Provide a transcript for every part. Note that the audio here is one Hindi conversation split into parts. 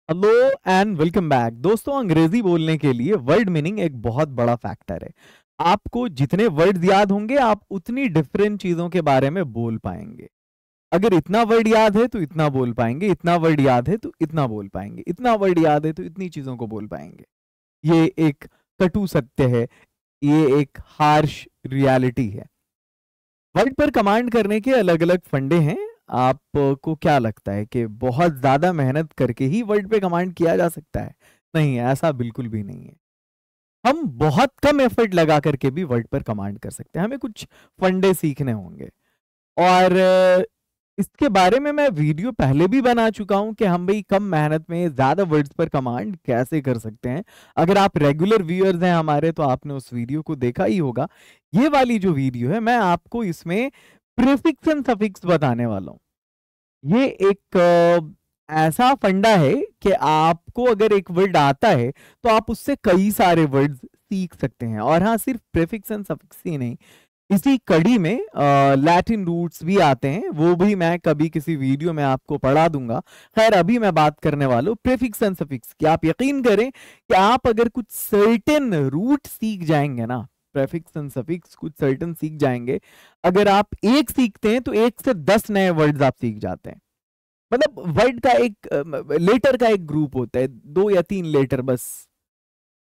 Hello and welcome back. दोस्तों, अंग्रेजी बोलने के लिए वर्ड मीनिंग एक बहुत बड़ा फैक्टर है। आपको जितने वर्ड्स याद होंगे आप उतनी डिफरेंट चीजों के बारे में बोल पाएंगे। अगर इतना वर्ड याद है तो इतना बोल पाएंगे, इतना वर्ड याद है तो इतना बोल पाएंगे, इतना वर्ड याद है तो इतनी चीजों को बोल पाएंगे। ये एक कटु सत्य है, ये एक हार्श रियलिटी है। वर्ड पर कमांड करने के अलग अलग फंडे हैं। आपको क्या लगता है कि बहुत ज्यादा मेहनत करके ही वर्ड पे कमांड किया जा सकता है? नहीं, ऐसा बिल्कुल भी नहीं है। हम बहुत कम एफर्ट लगा करके भी वर्ड पर कमांड कर सकते हैं। हमें कुछ फंडे सीखने होंगे और इसके बारे में मैं वीडियो पहले भी बना चुका हूं कि हम भाई कम मेहनत में ज्यादा वर्ड्स पर कमांड कैसे कर सकते हैं। अगर आप रेगुलर व्यूअर्स हैं हमारे तो आपने उस वीडियो को देखा ही होगा। ये वाली जो वीडियो है मैं आपको इसमें प्रीफिक्स एंड सफिक्स बताने वाला हूं। ये एक ऐसा फंडा है कि आपको अगर एक वर्ड आता है तो आप उससे कई सारे वर्ड्स सीख सकते हैं। और हाँ, सिर्फ प्रीफिक्स एंड सफिक्स ही नहीं, इसी कड़ी में लैटिन रूट्स भी आते हैं, वो भी मैं कभी किसी वीडियो में आपको पढ़ा दूंगा। खैर, अभी मैं बात करने वाला हूँ प्रीफिक्स एंड सफिक्स की। आप यकीन करें कि आप अगर कुछ सर्टेन रूट सीख जाएंगे ना, प्रीफिक्स एंड सफिक्स कुछ सर्टेन सीख जाएंगे, अगर आप एक सीखते हैं तो 1 से 10 नए वर्ड्स आप सीख जाते हैं। मतलब वर्ड का एक लेटर का एक ग्रुप होता है, 2 या 3 लेटर बस।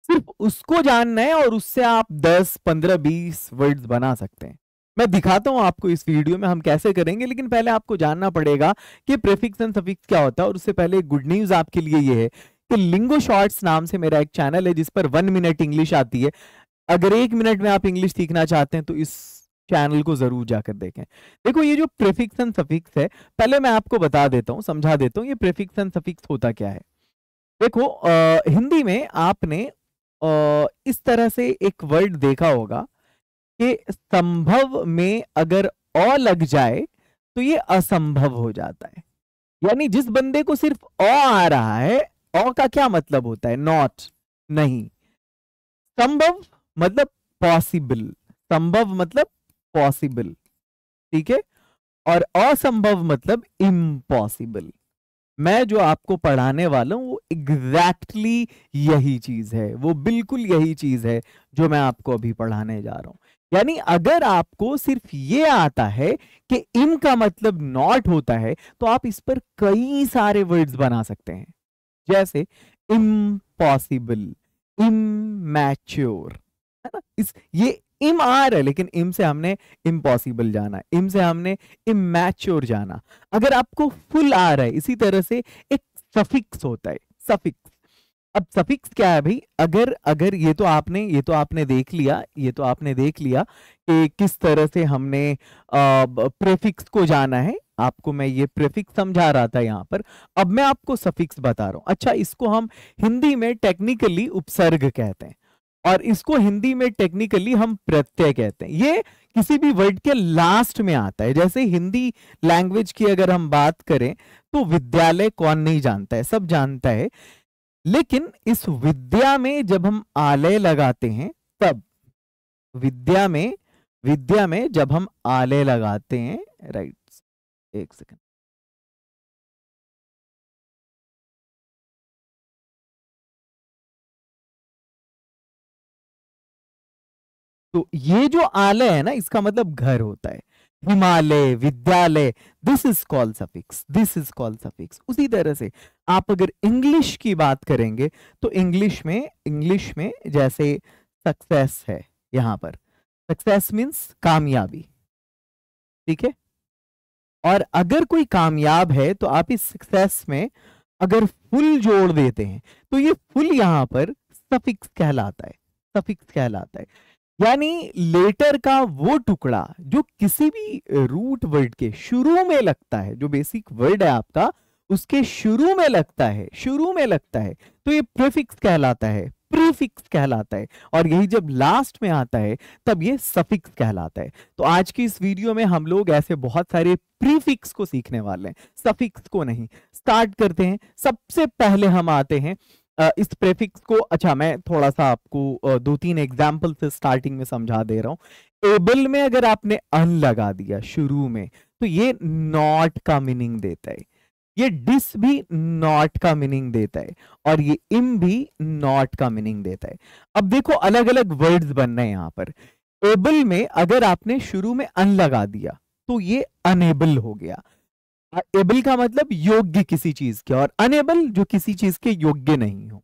सिर्फ उसको जानना है और उससे आप 10, 15, 20 वर्ड्स बना सकते हैं। मैं दिखाता हूं आपको इस वीडियो में हम कैसे करेंगे, लेकिन पहले आपको जानना पड़ेगा कि प्रीफिक्स एंड सफिक्स क्या होता है। और उससे पहले गुड न्यूज आपके लिए ये है कि लिंगो शॉर्ट्स नाम से मेरा एक चैनल है जिस पर 1 मिनट इंग्लिश आती है। अगर 1 मिनट में आप इंग्लिश सीखना चाहते हैं तो इस चैनल को जरूर जाकर देखें। देखो, ये जो प्रीफिक्स एंड सफिक्स है, पहले मैं आपको बता देता हूं, समझा देता हूं ये प्रीफिक्स एंड सफिक्स होता क्या है। देखो, हिंदी में आपने इस तरह से एक वर्ड देखा होगा कि संभव में अगर अ लग जाए तो ये असंभव हो जाता है। यानी जिस बंदे को सिर्फ अ आ रहा है, अ का क्या मतलब होता है? नॉट, नहीं। संभव मतलब पॉसिबल, संभव मतलब पॉसिबल, ठीक है। और असंभव मतलब इम्पॉसिबल। मैं जो आपको पढ़ाने वाला हूं वो एग्जैक्टली यही चीज है, वो बिल्कुल यही चीज है जो मैं आपको अभी पढ़ाने जा रहा हूं। यानी अगर आपको सिर्फ ये आता है कि इम का मतलब नॉट होता है तो आप इस पर कई सारे वर्ड्स बना सकते हैं, जैसे इम्पॉसिबल, इमैच्योर, है ना। इस ये इम आ रहा है लेकिन इम से हमने इम्पॉसिबल जाना, इम से हमने इमैच्योर जाना। अगर आपको फुल आ रहा है, इसी तरह से एक सफिक्स होता है, सफिक्स। अब सफिक्स क्या है भाई? अगर अगर ये तो आपने देख लिया, ये तो आपने देख लिया कि किस तरह से हमने प्रीफिक्स को जाना है। आपको मैं ये प्रीफिक्स समझा रहा था यहाँ पर। अब मैं आपको सफिक्स बता रहा हूं। अच्छा, इसको हम हिंदी में टेक्निकली उपसर्ग कहते हैं और इसको हिंदी में टेक्निकली हम प्रत्यय कहते हैं। ये किसी भी वर्ड के लास्ट में आता है। जैसे हिंदी लैंग्वेज की अगर हम बात करें तो विद्यालय कौन नहीं जानता है, सब जानता है। लेकिन इस विद्या में जब हम आलय लगाते हैं तब, विद्या में जब हम आलय लगाते हैं, राइट, एक सेकंड। तो ये जो आलय है ना, इसका मतलब घर होता है। हिमालय, विद्यालय, this is called suffix, this is called suffix. उसी तरह से आप अगर इंग्लिश की बात करेंगे तो इंग्लिश में जैसे सक्सेस है, यहां पर सक्सेस मीन्स कामयाबी, ठीक है। और अगर कोई कामयाब है तो आप इस सक्सेस में अगर फुल जोड़ देते हैं तो ये फुल यहां पर सफिक्स कहलाता है, सफिक्स कहलाता है। यानी लेटर का वो टुकड़ा जो किसी भी रूट वर्ड के शुरू में लगता है, जो बेसिक वर्ड है आपका उसके शुरू में लगता है, शुरू में लगता है, तो ये प्रीफिक्स कहलाता है, प्रीफिक्स कहलाता है। और यही जब लास्ट में आता है तब ये सफिक्स कहलाता है। तो आज की इस वीडियो में हम लोग ऐसे बहुत सारे प्रीफिक्स को सीखने वाले हैं, सफिक्स को नहीं। स्टार्ट करते हैं। सबसे पहले हम आते हैं इस प्रीफिक्स को। अच्छा, मैं थोड़ा सा आपको 2-3 एग्जाम्पल से स्टार्टिंग में समझा दे रहा हूं। एबल में अगर आपने अन लगा दिया शुरू में तो ये नॉट का मीनिंग देता है। ये डिस भी नॉट का मीनिंग देता है और ये इम भी नॉट का मीनिंग देता है। अब देखो अलग अलग वर्ड्स बन रहे हैं यहां पर। एबल में अगर आपने शुरू में अन लगा दिया तो ये अनेबल हो गया। एबल का मतलब योग्य किसी चीज के, और अनेबल जो किसी चीज के योग्य नहीं हो।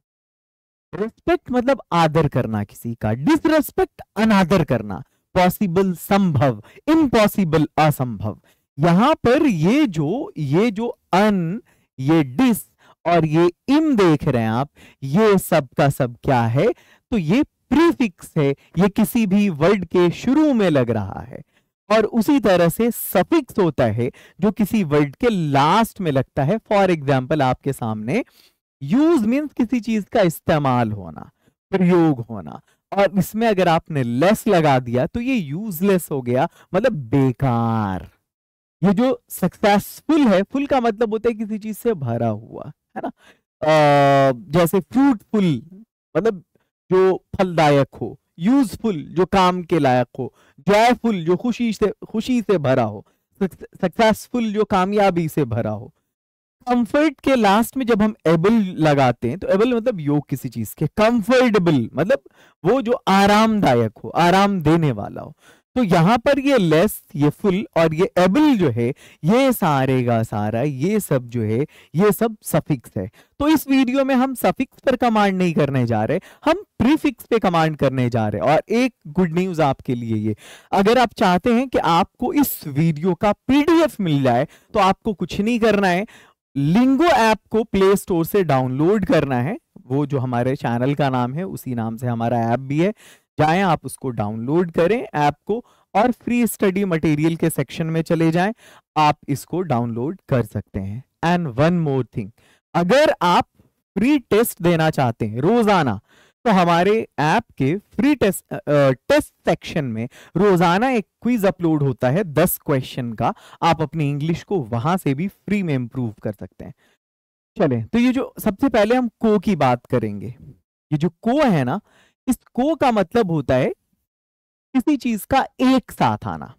रिस्पेक्ट मतलब आदर करना किसी का, डिसरेस्पेक्ट अनादर करना, पॉसिबल संभव, इम्पॉसिबल असंभव। यहां पर ये जो अन, ये डिस और ये इम देख रहे हैं आप, ये सब का सब क्या है, तो ये प्रीफिक्स है, ये किसी भी वर्ड के शुरू में लग रहा है। और उसी तरह से सफिक्स होता है जो किसी वर्ड के लास्ट में लगता है। फॉर एग्जाम्पल आपके सामने यूज मीन्स किसी चीज का इस्तेमाल होना, प्रयोग होना, और इसमें अगर आपने लेस लगा दिया तो ये यूजलेस हो गया, मतलब बेकार। ये जो सक्सेसफुल है, फुल का मतलब होता है किसी चीज से भरा हुआ, है ना। जैसे फ्रूटफुल मतलब जो फलदायक हो, यूजफुल जो काम के लायक हो, जॉयफुल जो खुशी से भरा हो, सक्सेसफुल जो कामयाबी से भरा हो। कंफर्ट के लास्ट में जब हम एबल लगाते हैं तो एबल मतलब योग किसी चीज के, कंफर्टेबल मतलब वो जो आरामदायक हो, आराम देने वाला हो। तो यहां पर ये लेस, ये फुल और ये एबल जो है, ये सारे का सारा ये सब जो है, ये सब सफिक्स है। तो इस वीडियो में हम सफिक्स पर कमांड नहीं करने जा रहे, हम प्रीफिक्स पे कमांड करने जा रहे हैं। और एक गुड न्यूज आपके लिए ये, अगर आप चाहते हैं कि आपको इस वीडियो का पीडीएफ मिल जाए तो आपको कुछ नहीं करना है, लिंगो ऐप को प्ले स्टोर से डाउनलोड करना है। वो जो हमारे चैनल का नाम है उसी नाम से हमारा ऐप भी है, जाएं आप उसको डाउनलोड करें ऐप को, और फ्री स्टडी मटेरियल के सेक्शन में चले जाएं, आप इसको डाउनलोड कर सकते हैं। एंड वन मोर थिंग, अगर आप फ्री टेस्ट देना चाहते हैं रोजाना, तो हमारे ऐप के फ्री टेस्ट सेक्शन में रोजाना एक क्विज अपलोड होता है 10 क्वेश्चन का। आप अपनी इंग्लिश को वहां से भी फ्री में इंप्रूव कर सकते हैं। चलें, तो ये जो सबसे पहले हम को की बात करेंगे। ये जो को है ना, इस को का मतलब होता है किसी चीज का एक साथ आना,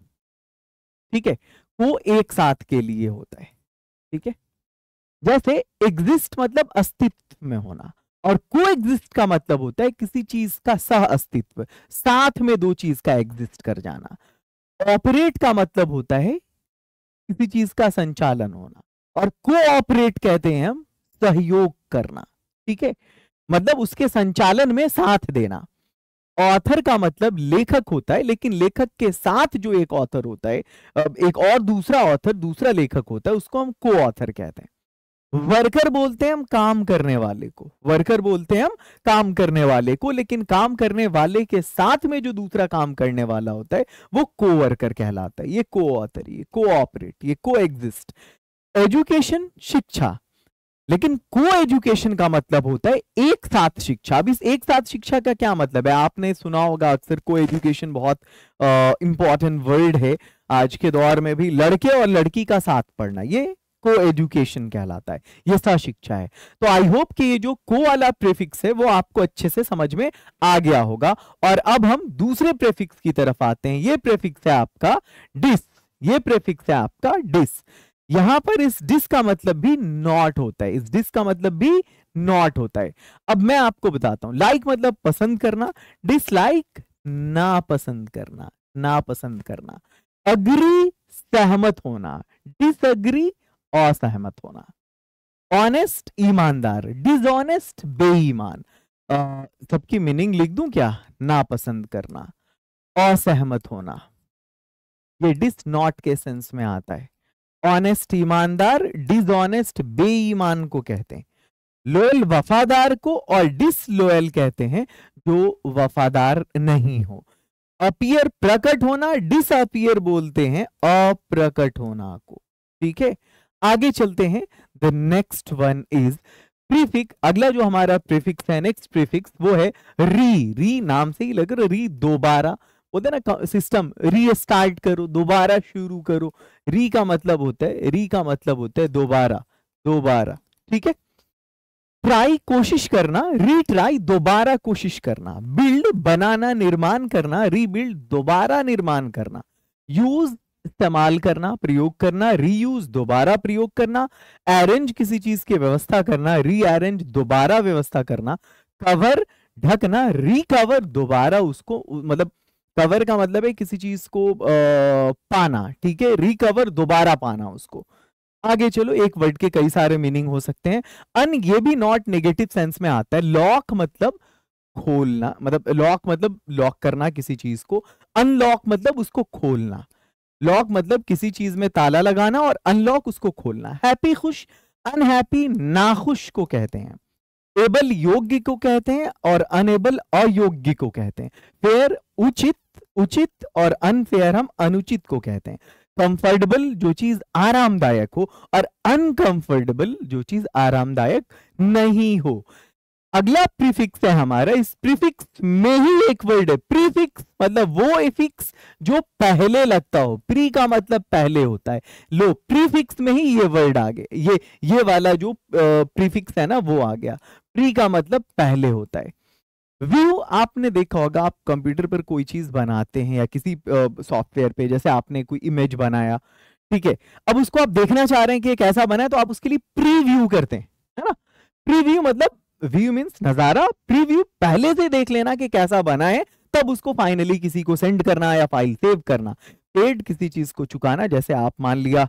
ठीक है। को एक साथ के लिए होता है, ठीक है। जैसे एग्जिस्ट मतलब अस्तित्व में होना, और को एग्जिस्ट का मतलब होता है किसी चीज का सह अस्तित्व, साथ में दो चीज का एग्जिस्ट कर जाना। ऑपरेट का मतलब होता है किसी चीज का संचालन होना, और कोऑपरेट कहते हैं हम सहयोग करना, ठीक है, मतलब उसके संचालन में साथ देना। ऑथर का मतलब लेखक होता है, लेकिन लेखक के साथ जो एक ऑथर होता है, एक और दूसरा ऑथर, दूसरा लेखक होता है, उसको हम को ऑथर कहते हैं। वर्कर बोलते हैं हम काम करने वाले को, वर्कर बोलते हैं हम काम करने वाले को, लेकिन काम करने वाले के साथ में जो दूसरा काम करने वाला होता है वो को वर्कर कहलाता है। ये को ऑथर, ये को ऑपरेट, ये को एग्जिस्ट। एजुकेशन शिक्षा, लेकिन को एजुकेशन का मतलब होता है एक साथ शिक्षा। अब इस एक साथ शिक्षा का क्या मतलब है, आपने सुना होगा अक्सर, को एजुकेशन बहुत इंपॉर्टेंट वर्ड है आज के दौर में भी। लड़के और लड़की का साथ पढ़ना, ये को एजुकेशन कहलाता है, ये सह शिक्षा है। तो आई होप कि ये जो को वाला प्रीफिक्स है वो आपको अच्छे से समझ में आ गया होगा। और अब हम दूसरे प्रीफिक्स की तरफ आते हैं। ये प्रीफिक्स है आपका डिस, ये प्रीफिक्स है आपका डिस। यहां पर इस डिस का मतलब भी नॉट होता है, इस डिस का मतलब भी नॉट होता है। अब मैं आपको बताता हूं। लाइक मतलब पसंद करना, डिसलाइक नापसंद करना, नापसंद करना। अग्री सहमत होना, डिसअग्री असहमत होना। ऑनेस्ट ईमानदार, डिसऑनेस्ट बेईमान। सबकी मीनिंग लिख दूं क्या? नापसंद करना, असहमत होना, ये डिस नॉट के सेंस में आता है। ऑनेस्ट ईमानदार, डिसऑनेस्ट बेईमान को कहते हैं। लोयल वफादार को, और डिसलोयल कहते हैं जो वफादार नहीं हो। अपीयर प्रकट होना, डिसअपीयर बोलते हैं अप्रकट होना को, ठीक है। आगे चलते हैं। The next one is prefix. अगला जो हमारा प्रीफिक्स है, नेक्स्ट प्रीफिक्स, वो है री। री नाम से ही लग रहा है, री दोबारा बोलते ना सिस्टम, रीस्टार्ट करो, दोबारा शुरू करो। री का मतलब होता है, री का मतलब होता है दोबारा, दोबारा, ठीक है। ट्राई कोशिश करना, रीट्राई दोबारा कोशिश करना। बिल्ड बनाना, निर्माण करना, रीबिल्ड दोबारा निर्माण करना। यूज इस्तेमाल करना, प्रयोग करना, रीयूज दोबारा प्रयोग करना, अरेंज किसी चीज की व्यवस्था करना, रीअरेंज दोबारा व्यवस्था करना, कवर ढकना, रिकवर दोबारा उसको, मतलब कवर का मतलब है किसी चीज को पाना, ठीक है, रिकवर दोबारा पाना उसको। आगे चलो, एक वर्ड के कई सारे मीनिंग हो सकते हैं। अन ये भी नॉट नेगेटिव सेंस में आता है। लॉक मतलब खोलना, मतलब लॉक मतलब लॉक करना किसी चीज को, अनलॉक मतलब उसको खोलना। लॉक मतलब किसी चीज में ताला लगाना और अनलॉक उसको खोलना। हैप्पी खुश, अनहैप्पी नाखुश को कहते हैं। एबल योग्य को कहते हैं और अनेबल अयोग्य को कहते हैं। फेयर उचित, उचित और अनफेयर हम अनुचित को कहते हैं। कंफर्टेबल जो चीज आरामदायक हो और अनकंफर्टेबल जो चीज आरामदायक नहीं हो। अगला प्रीफिक्स है हमारा। इस प्रीफिक्स में ही एक वर्ड है। प्रीफिक्स मतलब वो इफिक्स जो पहले लगता हो। प्री का मतलब पहले होता है। लो, प्रीफिक्स में ही ये वर्ड आ गया, ये वाला जो प्रीफिक्स है ना वो आ गया। प्री का मतलब पहले होता है। व्यू आपने देखा होगा, आप कंप्यूटर पर कोई चीज बनाते हैं या किसी सॉफ्टवेयर पे, जैसे आपने कोई इमेज बनाया, ठीक है, अब उसको आप देखना चाह रहे हैं कि कैसा बना है, तो आप उसके लिए प्रीव्यू करते हैं, है ना। प्रीव्यू मतलब व्यू मींस नजारा, प्रीव्यू पहले से देख लेना कि कैसा बना है, तब उसको फाइनली किसी को सेंड करना या फाइल सेव करना। पेड किसी चीज को चुकाना, जैसे आप मान लिया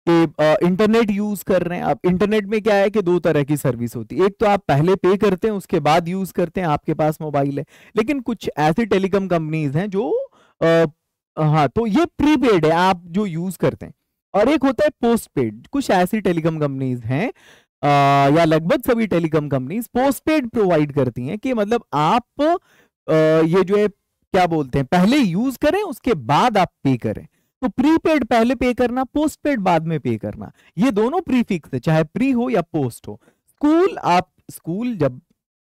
कि इंटरनेट यूज कर रहे हैं। अब इंटरनेट में क्या है कि दो तरह की सर्विस होती है। एक तो आप पहले पे करते हैं, उसके बाद यूज करते हैं, आपके पास मोबाइल है। लेकिन कुछ ऐसी टेलीकॉम कंपनीज हैं जो हाँ, तो ये प्रीपेड है आप जो यूज करते हैं। और एक होता है पोस्ट पेड। कुछ ऐसी टेलीकॉम कंपनीज हैं या लगभग सभी टेलीकॉम कंपनीज पोस्टपेड प्रोवाइड करती हैं कि मतलब आप ये जो है क्या बोलते हैं, पहले यूज करें उसके बाद आप पे करें। तो प्रीपेड पहले पे करना, पोस्टपेड बाद में पे करना, ये दोनों प्रीफिक्स है, चाहे प्री हो या पोस्ट हो। स्कूल, आप स्कूल जब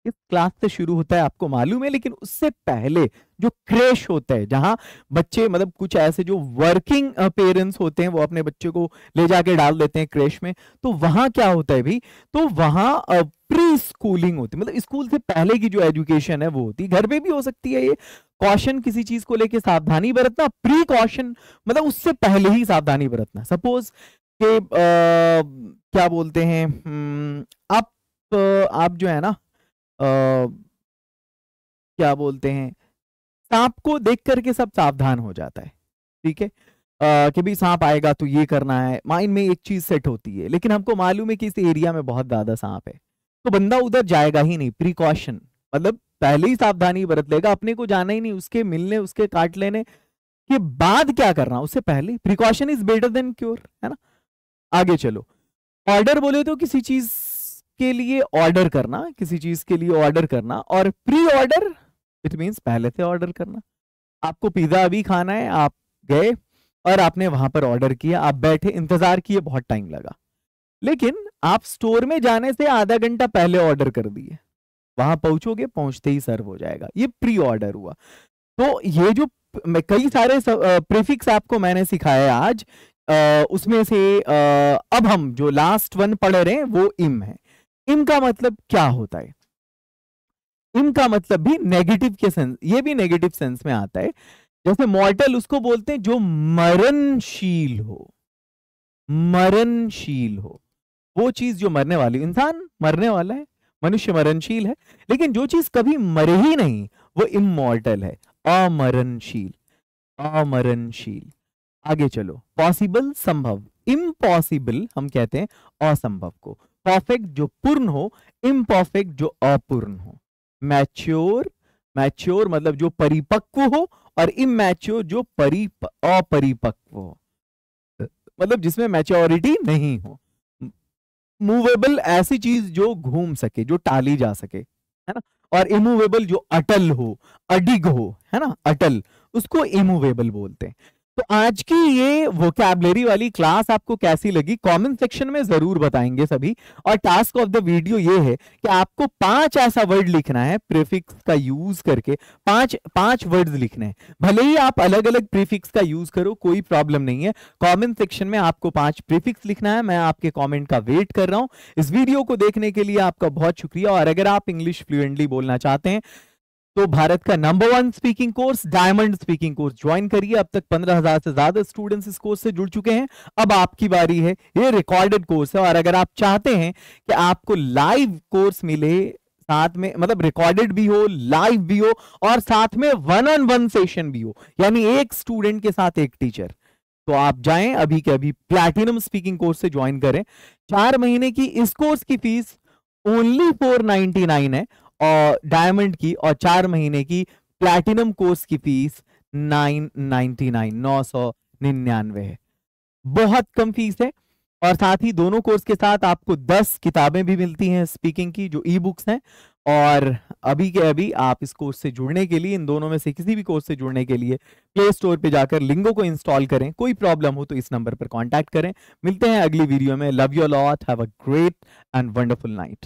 इस क्लास से शुरू होता है आपको मालूम है, लेकिन उससे पहले जो क्रेश होता है, जहां बच्चे मतलब कुछ ऐसे जो वर्किंग पेरेंट्स होते हैं वो अपने बच्चे को ले जाके डाल देते हैं क्रेश में, तो वहां क्या होता है भी, तो वहां प्री स्कूलिंग होती है, मतलब स्कूल से पहले की जो एजुकेशन है वो होती है। घर पे भी हो सकती है ये। कॉशन किसी चीज को लेके सावधानी बरतना, प्री कॉशन मतलब उससे पहले ही सावधानी बरतना। सपोज के क्या बोलते हैं, आप जो है ना क्या बोलते हैं, सांप को देख करके सब सावधान हो जाता है, ठीक है, कि भी सांप आएगा तो ये करना है, माइंड में एक चीज सेट होती है। लेकिन हमको मालूम है कि इस एरिया में बहुत ज्यादा सांप है, तो बंदा उधर जाएगा ही नहीं। प्रिकॉशन मतलब पहले ही सावधानी बरत लेगा, अपने को जाना ही नहीं, उसके मिलने उसके काट लेने के बाद क्या करना, उससे पहले precaution is better than cure, है ना। आगे चलो, ऑर्डर बोले तो किसी चीज के लिए ऑर्डर करना, किसी चीज के लिए ऑर्डर करना। और प्री ऑर्डर इट मींस पहले से ऑर्डर करना। आपको पिज्जा अभी खाना है, आप गए और आपने वहां पर ऑर्डर किया, आप बैठे इंतजार किए, बहुत टाइम लगा, लेकिन आप स्टोर में जाने से आधा घंटा पहले ऑर्डर कर दिए, वहां पहुंचोगे, पहुंचते ही सर्व हो जाएगा, ये प्री ऑर्डर हुआ। तो ये जो कई सारे प्रीफिक्स आपको मैंने सिखाया आज, उसमें से अब हम जो लास्ट वन पढ़ रहे हैं वो इम है। इम का मतलब क्या होता है? इम का मतलब भी नेगेटिव के सेंस, ये भी नेगेटिव सेंस में आता है। जैसे मॉर्टल उसको बोलते हैं जो मरणशील हो, मरणशील हो, वो चीज जो मरने वाली, इंसान मरने वाला है, मनुष्य मरणशील है, लेकिन जो चीज कभी मरे ही नहीं वो इमॉर्टल है, अमरणशील, अमरणशील। आगे चलो, पॉसिबल संभव, इम्पॉसिबल हम कहते हैं असंभव को। परफेक्ट जो पूर्ण हो, इम्परफेक्ट जो अपूर्ण हो। मैच्योर, मैच्योर मतलब जो परिपक्व हो, और इमैच्योर जो अपरिपक्व हो, मतलब जिसमें मैच्योरिटी नहीं हो। मूवेबल ऐसी चीज जो घूम सके, जो टाली जा सके, है ना। और इमूवेबल जो अटल हो, अडिग हो, है ना, अटल, उसको इमूवेबल बोलते हैं। तो आज की ये वोकैबुलरी वाली क्लास आपको कैसी लगी कमेंट सेक्शन में जरूर बताएंगे सभी। और टास्क ऑफ द वीडियो ये है कि आपको 5 ऐसा वर्ड लिखना है प्रीफिक्स का यूज करके, 5 वर्ड्स लिखने हैं। भले ही आप अलग अलग प्रीफिक्स का यूज करो, कोई प्रॉब्लम नहीं है। कमेंट सेक्शन में आपको 5 प्रीफिक्स लिखना है। मैं आपके कमेंट का वेट कर रहा हूं। इस वीडियो को देखने के लिए आपका बहुत शुक्रिया। और अगर आप इंग्लिश फ्लुएंटली बोलना चाहते हैं तो भारत का number 1 speaking course diamond speaking course join करिए। अब तक 15,000 से ज्यादा स्टूडेंट्स इस कोर्स से जुड़ चुके हैं। अब आपकी बारी है। ये रिकॉर्डेड कोर्स है और अगर आप चाहते हैं कि आपको लाइव कोर्स मिले, साथ में मतलब रिकॉर्डेड भी हो, लाइव भी हो और साथ में 1-on-1 सेशन भी हो, यानी एक स्टूडेंट के साथ एक टीचर, तो आप जाएं अभी के अभी प्लैटिनम स्पीकिंग कोर्स से ज्वाइन करें। 4 महीने की इस कोर्स की फीस ओनली 499 है और डायमंड की, और 4 महीने की प्लैटिनम कोर्स की फीस 999 है। बहुत कम फीस है। और साथ ही दोनों कोर्स के साथ आपको 10 किताबें भी मिलती हैं स्पीकिंग की, जो ई बुक्स हैं। और अभी के अभी आप इस कोर्स से जुड़ने के लिए, इन दोनों में से किसी भी कोर्स से जुड़ने के लिए प्ले स्टोर पे जाकर लिंगो को इंस्टॉल करें। कोई प्रॉब्लम हो तो इस नंबर पर कांटेक्ट करें। मिलते हैं अगली वीडियो में। Love you lot, have a great and wonderful night.